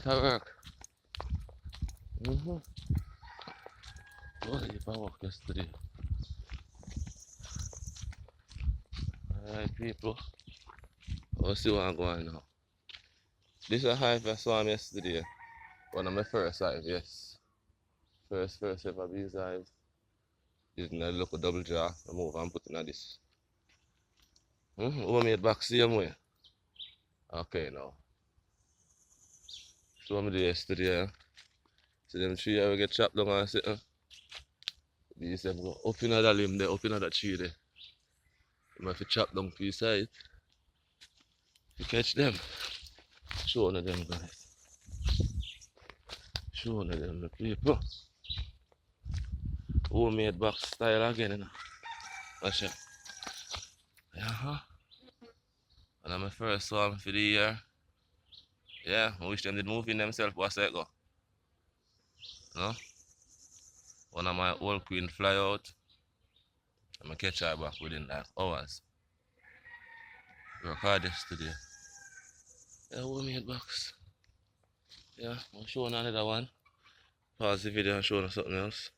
Correct. Mm-hmm. What if I walk yesterday? Alright, people. Let's see what I'm going now. This is a hive I saw him yesterday. One of my first hive, yes. First ever bees hive. Using a local double jaw. I move and put in this. Homemade back same way. Okay now. So what I did yesterday. See them tree I will get chopped down and sit. These them go up in that limb there, up in that tree there. You have to chop down piece of it. You catch them. Show one of them guys. Show one of them the people. Homemade box style again, you know. Watch it. Yeah. And I'm my first one for the year. Yeah, I wish them did move in themselves. What's that go? No? One of my old queen fly out. I'm gonna catch her back within like hours. Work hard yesterday. Yeah, homemade box. Yeah, I'm showing another one. Pause the video and show them something else.